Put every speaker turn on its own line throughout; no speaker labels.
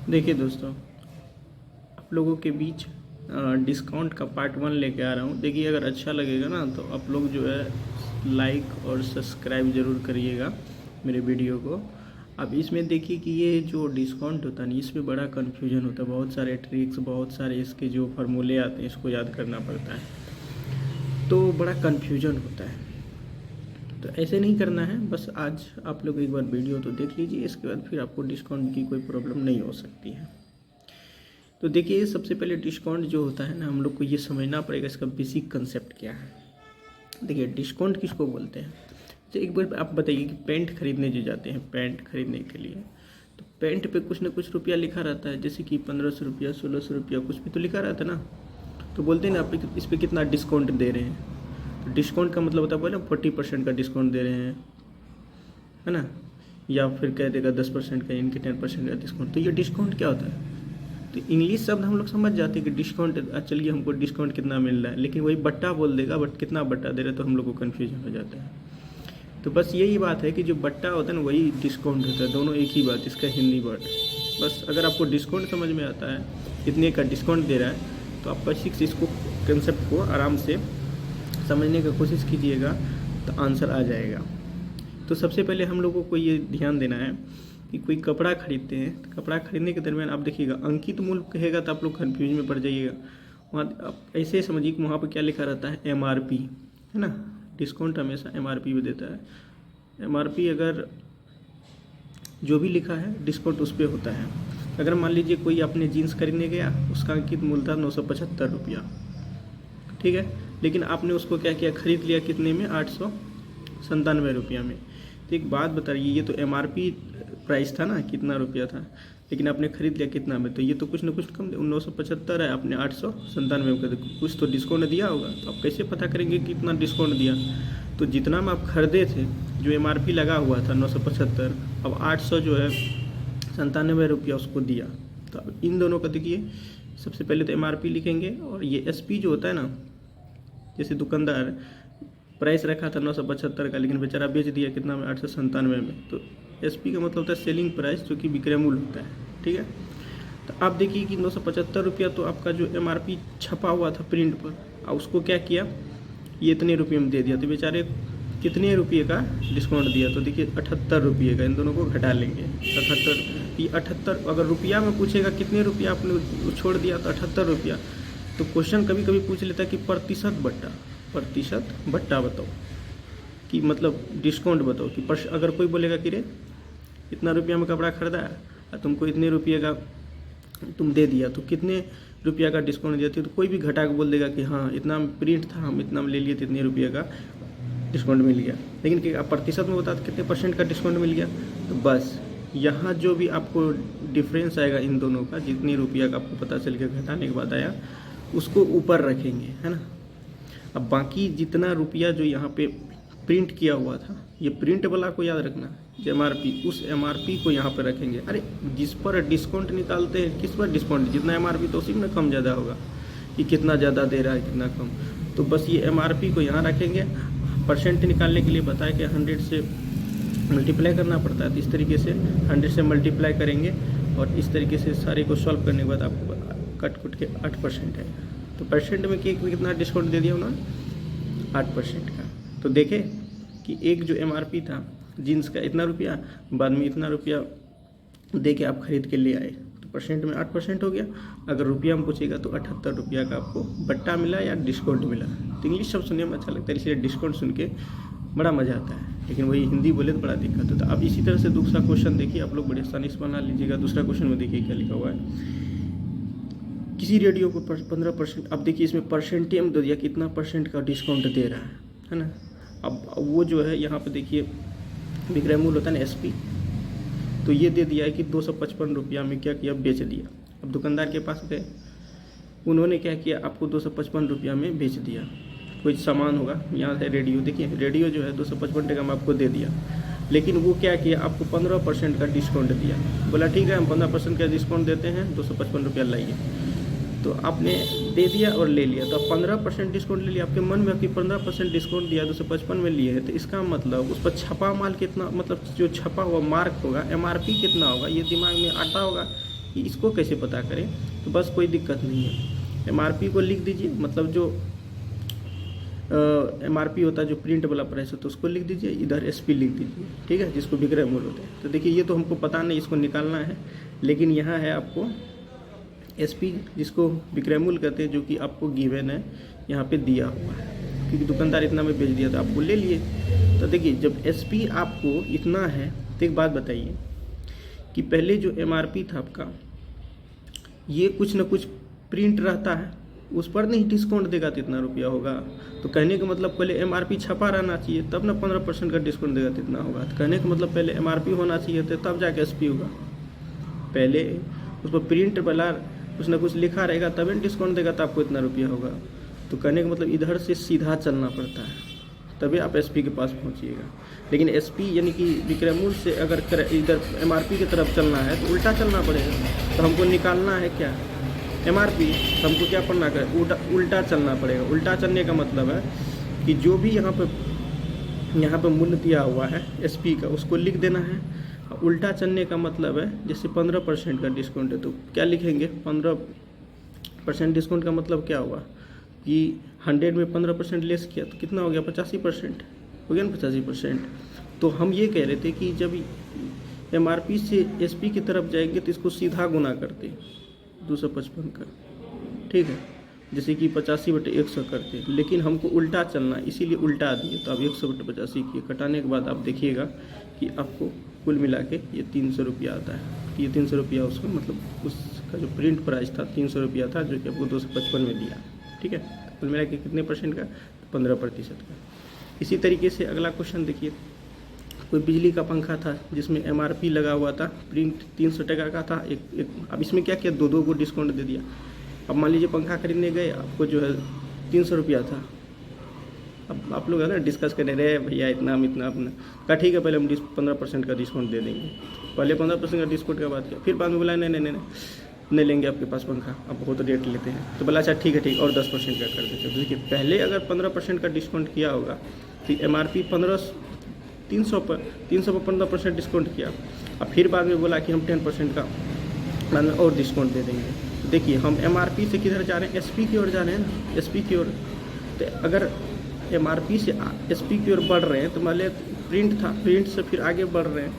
देखिए दोस्तों, आप लोगों के बीच डिस्काउंट का पार्ट 1 लेके आ रहा हूँ। देखिए, अगर अच्छा लगेगा ना तो आप लोग जो है लाइक और सब्सक्राइब ज़रूर करिएगा मेरे वीडियो को। अब इसमें देखिए कि ये जो डिस्काउंट होता है ना, इसमें बड़ा कन्फ्यूजन होता है। बहुत सारे ट्रिक्स, बहुत सारे इसके जो फार्मूले आते हैं, इसको याद करना पड़ता है, तो बड़ा कन्फ्यूजन होता है। तो ऐसे नहीं करना है। बस आज आप लोग एक बार वीडियो तो देख लीजिए, इसके बाद फिर आपको डिस्काउंट की कोई प्रॉब्लम नहीं हो सकती है। तो देखिए, सबसे पहले डिस्काउंट जो होता है ना, हम लोग को ये समझना पड़ेगा इसका बेसिक कंसेप्ट क्या है। देखिए, डिस्काउंट किसको बोलते हैं। तो एक बार आप बताइए कि पेंट खरीदने जो जाते हैं, पेंट खरीदने के लिए, तो पेंट पे कुछ ना कुछ रुपया लिखा रहता है, जैसे कि 1500 रुपया, 1600 रुपया, कुछ भी तो लिखा रहता है ना। तो बोलते हैं ना, आप इस पर कितना डिस्काउंट दे रहे हैं। तो डिस्काउंट का मतलब होता है, बोले 40% का डिस्काउंट दे रहे हैं, है ना, या फिर कह देगा 10% का, इनके 10% का डिस्काउंट। तो ये डिस्काउंट क्या होता है। तो इंग्लिश शब्द हम लोग समझ जाते हैं कि डिस्काउंट, चलिए हमको डिस्काउंट कितना मिल रहा है, लेकिन वही बट्टा बोल देगा, बट कितना बट्टा दे रहे, तो हम लोग को कन्फ्यूजन हो जाता है। तो बस यही बात है कि जो बट्टा होता है ना, वही डिस्काउंट होता है, दोनों एक ही बात, इसका हिंदी वर्ड। बस अगर आपको डिस्काउंट समझ में आता है, कितने का डिस्काउंट दे रहा है, तो आप बस इसको कंसेप्ट को आराम से समझने की कोशिश कीजिएगा, तो आंसर आ जाएगा। तो सबसे पहले हम लोगों को ये ध्यान देना है कि कोई कपड़ा खरीदते हैं, तो कपड़ा खरीदने के दरमियान आप देखिएगा, अंकित मूल्य कहेगा तो आप लोग कन्फ्यूज में पड़ जाइएगा। वहाँ आप ऐसे समझिए कि वहाँ पर क्या लिखा रहता है, MRP, है ना। डिस्काउंट हमेशा MRP भी देता है। MRP अगर जो भी लिखा है, डिस्काउंट उस पर होता है। अगर मान लीजिए कोई अपने जीन्स खरीदने गया, उसका अंकित मूल्य था 975 रुपया, ठीक है, लेकिन आपने उसको क्या किया, खरीद लिया कितने में, 897 रुपया में। तो एक बात बताइए, ये तो MRP प्राइस था ना, कितना रुपया था, लेकिन आपने खरीद लिया कितना में, तो ये तो कुछ ना कुछ कम, 975 है, आपने 897 में कर, कुछ तो डिस्काउंट दिया होगा। तो आप कैसे पता करेंगे कि कितना डिस्काउंट दिया। तो जितना में आप खरीदे थे, जो MRP लगा हुआ था 975, अब 800 जो है 97 रुपया उसको दिया। तो अब इन दोनों का देखिए, सबसे पहले तो MRP लिखेंगे, और ये SP जो होता है ना, जैसे दुकानदार प्राइस रखा था 975 का, लेकिन बेचारा बेच दिया कितना में, 897 में। तो SP का मतलब होता है सेलिंग प्राइस, जो कि विक्रय मूल्य होता है, ठीक है। तो आप देखिए कि 975 रुपया तो आपका जो MRP छपा हुआ था प्रिंट पर, और उसको क्या किया, ये इतने रुपये में दे दिया। तो बेचारे कितने रुपये का डिस्काउंट दिया, तो देखिए 78 रुपये का, इन दोनों को घटा लेंगे। 78, ये 78 अगर रुपया में पूछेगा कितने रुपया आपने छोड़ दिया, तो 78 रुपया। तो क्वेश्चन कभी कभी पूछ लेता है कि प्रतिशत बट्टा बताओ, कि मतलब डिस्काउंट बताओ, कि अगर कोई बोलेगा कि रे इतना रुपया में कपड़ा खरीदा है और तुमको इतने रुपये का तुम दे दिया, तो कितने रुपया का डिस्काउंट दिया थी, तो कोई भी घटा के बोल देगा कि हाँ इतना प्रिंट था, हम इतना में ले लिए थे, इतने रुपये का डिस्काउंट मिल गया। लेकिन कि आप प्रतिशत में बता कितने % का डिस्काउंट मिल गया। तो बस यहाँ जो भी आपको डिफरेंस आएगा इन दोनों का, जितने रुपया का आपको पता चल गया घटाने के बाद आया, उसको ऊपर रखेंगे, है ना। अब बाकी जितना रुपया जो यहाँ पे प्रिंट किया हुआ था, ये प्रिंट वाला को याद रखना, जो MRP, उस MRP को यहाँ पे रखेंगे। अरे जिस पर डिस्काउंट निकालते हैं, किस पर डिस्काउंट, जितना MRP तो उसी में कम ज़्यादा होगा, कि कितना ज़्यादा दे रहा है, कितना कम। तो बस ये MRP को यहाँ रखेंगे। परसेंट निकालने के लिए बताया कि 100 से मल्टीप्लाई करना पड़ता है, तो इस तरीके से 100 से मल्टीप्लाई करेंगे, और इस तरीके से सारे को सॉल्व करने के बाद आपको कट के 8% है। तो परसेंट में कितना डिस्काउंट दे दिया उन्होंने, 8% का। तो देखें कि एक जो MRP था जीन्स का इतना रुपया, बाद में इतना रुपया दे के आप खरीद के ले आए, तो परसेंट में 8% हो गया। अगर रुपया में पूछेगा तो 78 रुपया का आपको बट्टा मिला या डिस्काउंट मिला। तो इंग्लिश शब्द सुनने में अच्छा लगता है, इसलिए डिस्काउंट सुन के बड़ा मज़ा आता है, लेकिन वही हिंदी बोले तो बड़ा दिक्कत होता है। अब इसी तरह से दूसरा क्वेश्चन देखिए, आप लोग बड़े आसानी से बना लीजिएगा। दूसरा क्वेश्चन में देखिए क्या लिखा हुआ है, किसी रेडियो को 15%, अब देखिए इसमें परसेंटेज में दे दिया कितना % का डिस्काउंट दे रहा है ना। अब वो जो है यहाँ पे देखिए विक्रय मूल्य होता है ना, SP, तो ये दे दिया है कि 255 रुपया में क्या किया, बेच दिया। अब दुकानदार के पास गए, उन्होंने क्या किया, आपको 255 रुपया में बेच दिया। कोई सामान होगा, यहाँ है रेडियो, देखिए रेडियो जो है 255 टका में आपको दे दिया, लेकिन वो क्या किया, आपको 15% का डिस्काउंट दिया। बोला ठीक है, हम 15% का डिस्काउंट देते हैं, 255 रुपया लाइए। तो आपने दे दिया और ले लिया, तो आप 15% डिस्काउंट ले लिया। आपके मन में आपकी 15% डिस्काउंट दिया, 255 में लिए है, तो इसका मतलब उस पर छपा माल कितना, मतलब जो छपा हुआ मार्क होगा, MRP कितना होगा, ये दिमाग में आता होगा कि इसको कैसे पता करें। तो बस कोई दिक्कत नहीं है, MRP को लिख दीजिए, मतलब जो MRP होता है जो प्रिंट वाला प्राइस होता है उसको लिख दीजिए, इधर SP लिख दीजिए, ठीक है, जिसको विक्रय मूल्य होता है। तो देखिए ये तो हमको पता नहीं, इसको निकालना है, लेकिन यहाँ है आपको SP जिसको विक्रय मूल्य कहते हैं, जो कि आपको गिवन है, यहाँ पे दिया हुआ है, क्योंकि दुकानदार इतना में बेच दिया तो आपको ले लिए। तो देखिए जब SP आपको इतना है तो एक बात बताइए कि पहले जो MRP था आपका, ये कुछ ना कुछ प्रिंट रहता है, उस पर नहीं डिस्काउंट देगा तो इतना रुपया होगा। तो कहने का मतलब पहले MRP छपा रहना चाहिए, तब ना 15% का डिस्काउंट देगा तो इतना होगा। तो कहने का मतलब पहले MRP होना चाहिए तो तब जाके SP होगा। पहले उस पर प्रिंट वाला कुछ ना कुछ लिखा रहेगा तभी डिस्काउंट देगा तो आपको इतना रुपया होगा। तो कहने का मतलब इधर से सीधा चलना पड़ता है, तभी आप SP के पास पहुंचिएगा। लेकिन SP यानी कि विक्रय मूल्य से अगर इधर MRP की तरफ चलना है तो उल्टा चलना पड़ेगा। तो हमको निकालना है क्या, MRP, तो हमको क्या पढ़ना है, उल्टा चलना पड़ेगा। उल्टा चलने का मतलब है कि जो भी यहाँ पे मूल्य दिया हुआ है SP का, उसको लिख देना है। उल्टा चलने का मतलब है जैसे 15% का डिस्काउंट है तो क्या लिखेंगे, 15% डिस्काउंट का मतलब क्या हुआ कि 100 में 15% लेस किया तो कितना हो गया, 85% हो गया ना, 85%। तो हम ये कह रहे थे कि जब MRP से SP की तरफ जाएंगे तो इसको सीधा गुना करते 255 का, ठीक है, जैसे कि 85/100 करते, लेकिन हमको उल्टा चलना, इसीलिए उल्टा दिए। तो अब 100/85 किए, कटाने के बाद आप देखिएगा कि आपको कुल मिला के ये 300 रुपया आता है। ये 300 रुपया उसका मतलब उसका जो प्रिंट प्राइस था 300 रुपया था, जो कि आपको 255 में दिया, ठीक है। कुल मिला के कितने परसेंट का, 15% का। इसी तरीके से अगला क्वेश्चन देखिए, कोई बिजली का पंखा था जिसमें MRP लगा हुआ था, प्रिंट 300 टका का था, अब इसमें क्या किया, दो को डिस्काउंट दे दिया। अब मान लीजिए पंखा खरीदने गए, आपको जो है 300 रुपया था। अब आप लोग है ना डिस्कस करने रहे, भैया इतना हम इतना अपना कहा, ठीक है पहले हम 15% का डिस्काउंट दे देंगे। पहले 15% का डिस्काउंट का बात किया, फिर बाद में बोला नहीं लेंगे आपके पास पंखा, अब बहुत रेट लेते हैं। तो बोला अच्छा ठीक है और 10% का कर देते। तो देखिए पहले अगर 15% का डिस्काउंट किया होगा तो MRP 300 पर 15% डिस्काउंट किया, अब फिर बाद में बोला कि हम 10% का बाद में और डिस्काउंट दे देंगे। तो देखिए हम MRP से किधर जा रहे हैं, SP की ओर जा रहे हैं ना, SP की ओर। तो अगर MRP से SP की ओर बढ़ रहे हैं तो मान लिया प्रिंट था, प्रिंट से फिर आगे बढ़ रहे हैं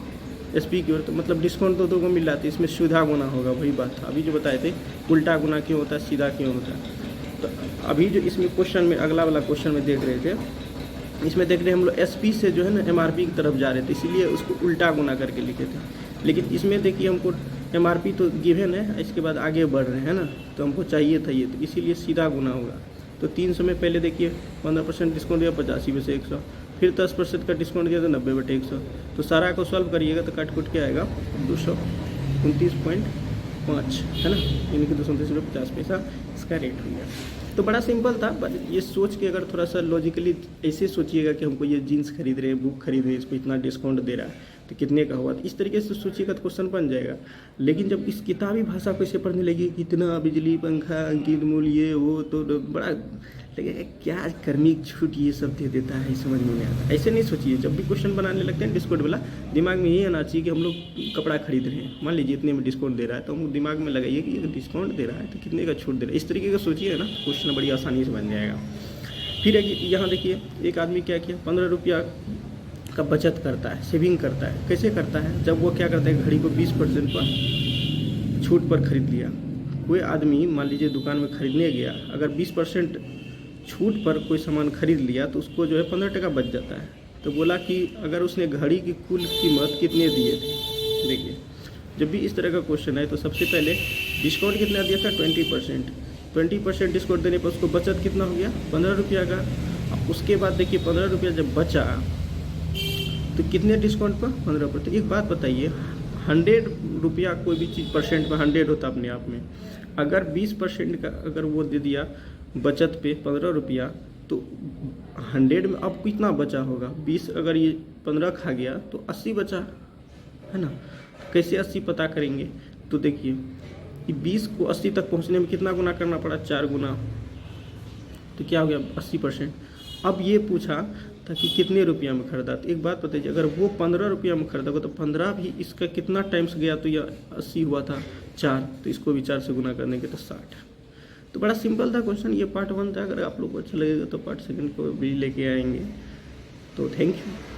SP की ओर, तो मतलब डिस्काउंट दो को मिल रहा था, इसमें सीधा गुना होगा। वही बात था अभी जो बताए थे, उल्टा गुना क्यों होता है, सीधा क्यों होता है। तो अभी जो इसमें क्वेश्चन में अगला वाला क्वेश्चन में देख रहे थे, इसमें देख रहे हैं हम लोग SP से जो है ना MRP की तरफ जा रहे थे, इसीलिए उसको उल्टा गुना करके लिखे थे। लेकिन इसमें देखिए हमको MRP तो गिवन है, इसके बाद आगे बढ़ रहे हैं ना, तो हमको चाहिए था ये, तो इसीलिए सीधा गुना होगा। तो 300 में पहले देखिए 15% डिस्काउंट दिया, 85 में से 100, फिर 10% का डिस्काउंट दिया तो 90/100। तो सारा को सॉल्व करिएगा तो कट कुट के आएगा 229.5, है ना, यानी कि 229.50 इसका रेट हो गया। तो बड़ा सिंपल था, बट ये सोच के अगर थोड़ा सा लॉजिकली ऐसे सोचिएगा कि हमको ये जीन्स खरीद रहे हैं, बुक खरीद रहे हैं, इसको इतना डिस्काउंट दे रहा है तो कितने का हुआ, तो इस तरीके से सोचिएगा तो क्वेश्चन बन जाएगा। लेकिन जब इस किताबी भाषा को ऐसे पढ़ने लगी कि इतना बिजली पंखा अंकित मूल्य ये वो, तो बड़ा लगेगा क्या कर्मिक छूट ये सब दे देता है, समझ में नहीं आता। ऐसे नहीं सोचिए, जब भी क्वेश्चन बनाने लगते हैं डिस्काउंट वाला, दिमाग में ये आना चाहिए कि हम लोग कपड़ा खरीद रहे हैं, मान लीजिए इतने में डिस्काउंट दे रहा है, तो हम दिमाग में लगाइए कि अगर डिस्काउंट दे रहा है तो कितने का छूट दे रहा है। इस तरीके का सोचिए ना, क्वेश्चन बड़ी आसानी से बन जाएगा। फिर यहाँ देखिए एक आदमी क्या किया, 15 रुपया का बचत करता है, सेविंग करता है। कैसे करता है, जब वो क्या करता है, घड़ी को 20% पर छूट पर खरीद लिया। कोई आदमी मान लीजिए दुकान में खरीदने गया, अगर 20% छूट पर कोई सामान खरीद लिया तो उसको जो है 15 टका बच जाता है। तो बोला कि अगर उसने घड़ी की कुल कीमत कितने दिए थे। देखिए जब भी इस तरह का क्वेश्चन है तो सबसे पहले डिस्काउंट कितना दिया था, 20% डिस्काउंट देने पर उसको बचत कितना हो गया, 15 रुपया का। अब उसके बाद देखिए 15 रुपया जब बचा तो कितने डिस्काउंट पर, 15%। एक बात बताइए, 100 रुपया कोई भी चीज़ परसेंट में 100 होता अपने आप में, अगर 20% का अगर वो दे दिया बचत पे 15 रुपया, तो 100 में अब कितना बचा होगा, 20 अगर ये 15 खा गया तो 80 बचा, है ना। कैसे 80 पता करेंगे, तो देखिए कि 20 को 80 तक पहुंचने में कितना गुना करना पड़ा, 4 गुना, तो क्या हो गया 80%। अब ये पूछा था कि कितने रुपया में खरीदा, तो एक बात बताइए, अगर वो 15 रुपया में खरीदा होगा तो 15 भी इसका कितना टाइम्स गया तो यह 80 हुआ था, 4, तो इसको भी 4 से गुना कर देंगे तो 60। तो बड़ा सिंपल था क्वेश्चन, ये पार्ट 1 था। अगर आप लोग को अच्छा लगेगा तो पार्ट 2 को भी लेके आएंगे। तो थैंक यू।